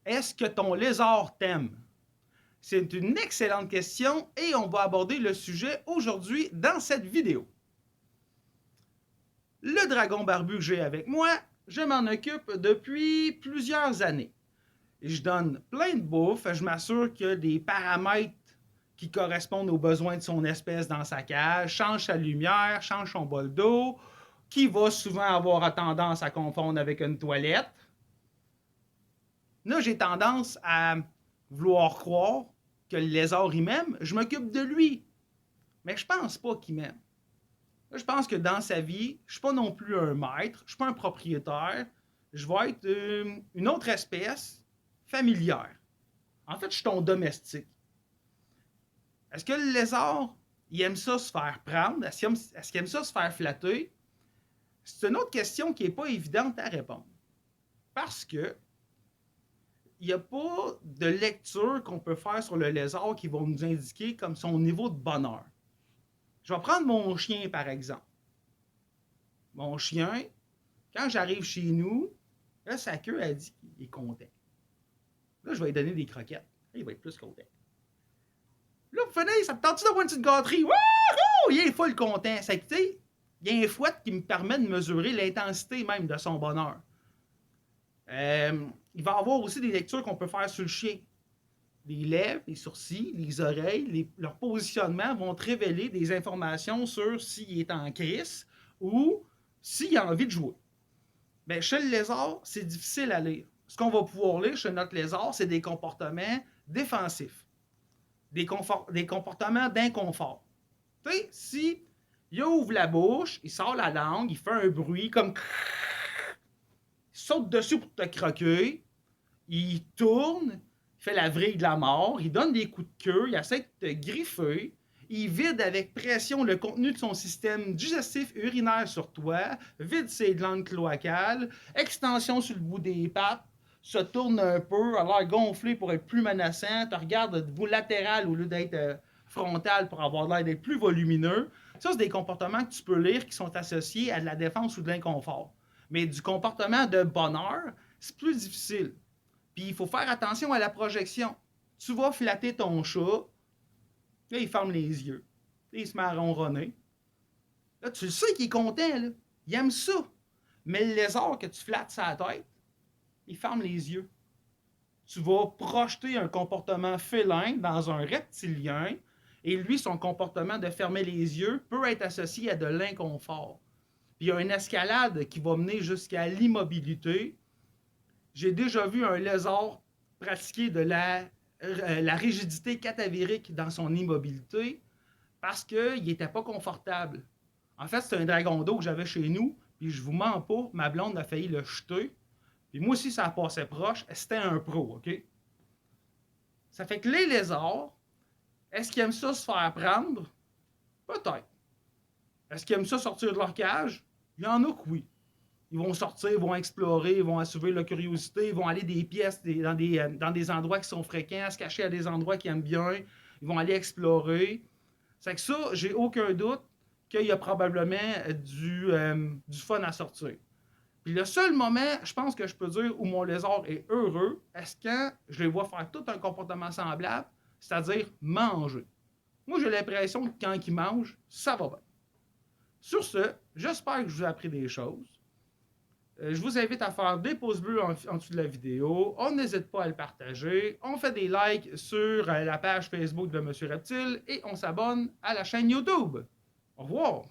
Est-ce que ton lézard t'aime? C'est une excellente question et on va aborder le sujet aujourd'hui dans cette vidéo. Le dragon barbu que j'ai avec moi, je m'en occupe depuis plusieurs années. Je donne plein de bouffe, je m'assure que des paramètres qui correspondent aux besoins de son espèce dans sa cage, change sa lumière, change son bol d'eau, qui va souvent avoir tendance à confondre avec une toilette. Là, j'ai tendance à vouloir croire que le lézard, il m'aime. Je m'occupe de lui. Mais je pense pas qu'il m'aime. Je pense que dans sa vie, je suis pas non plus un maître, je suis pas un propriétaire. Je vais être une autre espèce familière. En fait, je suis ton domestique. Est-ce que le lézard, il aime ça se faire prendre? Est-ce qu'il aime ça se faire flatter? C'est une autre question qui n'est pas évidente à répondre. Parce que il n'y a pas de lecture qu'on peut faire sur le lézard qui va nous indiquer comme son niveau de bonheur. Je vais prendre mon chien par exemple. Mon chien, quand j'arrive chez nous, là, sa queue a dit qu'il est content. Là, je vais lui donner des croquettes. Là, il va être plus content. Là, vous venez, ça me tente d'avoir une petite gâterie. Wouhou! Il est full content. C'est que, tu sais, il y a un fouet qui me permet de mesurer l'intensité même de son bonheur. Il va y avoir aussi des lectures qu'on peut faire sur le chien. Les lèvres, les sourcils, les oreilles, leur positionnement vont te révéler des informations sur s'il est en crise ou s'il a envie de jouer. Bien, chez le lézard, c'est difficile à lire. Ce qu'on va pouvoir lire chez notre lézard, c'est des comportements défensifs, des comportements d'inconfort. Tu sais, si il ouvre la bouche, il sort la langue, il fait un bruit comme il saute dessus pour te croquer, il tourne, il fait la vrille de la mort, il donne des coups de queue, il essaie de te griffer, il vide avec pression le contenu de son système digestif urinaire sur toi, vide ses glandes cloacales, extension sur le bout des pattes, se tourne un peu, a l'air gonflé pour être plus menaçant, te regarde de bout latéral au lieu d'être frontal pour avoir l'air d'être plus volumineux. Ça, c'est des comportements que tu peux lire qui sont associés à de la défense ou de l'inconfort. Mais du comportement de bonheur, c'est plus difficile. Puis il faut faire attention à la projection. Tu vas flatter ton chat, là, il ferme les yeux. Là, il se met à ronronner. Là, tu le sais qu'il est content, là. Il aime ça. Mais le lézard que tu flattes sa tête, il ferme les yeux. Tu vas projeter un comportement félin dans un reptilien, et lui, son comportement de fermer les yeux peut être associé à de l'inconfort. Puis il y a une escalade qui va mener jusqu'à l'immobilité. J'ai déjà vu un lézard pratiquer de la rigidité catavérique dans son immobilité parce qu'il n'était pas confortable. En fait, c'est un dragon d'eau que j'avais chez nous, puis je vous mens pas, ma blonde a failli le jeter. Puis moi aussi, ça passait proche. C'était un pro, OK? Ça fait que les lézards, est-ce qu'ils aiment ça se faire prendre? Peut-être. Est-ce qu'ils aiment ça sortir de leur cage? Il y en a que oui. Ils vont sortir, ils vont explorer, ils vont assouvir leur curiosité, ils vont aller des pièces dans des endroits qui sont fréquents, se cacher à des endroits qu'ils aiment bien, ils vont aller explorer. C'est que ça, j'ai aucun doute qu'il y a probablement du fun à sortir. Puis le seul moment, je pense que je peux dire où mon lézard est heureux, est-ce quand je les vois faire tout un comportement semblable, c'est-à-dire manger. Moi, j'ai l'impression que quand ils mangent, ça va bien. Sur ce, j'espère que je vous ai appris des choses. Je vous invite à faire des pouces bleus en dessous de la vidéo. On n'hésite pas à le partager. On fait des likes sur la page Facebook de Monsieur Reptile et on s'abonne à la chaîne YouTube. Au revoir.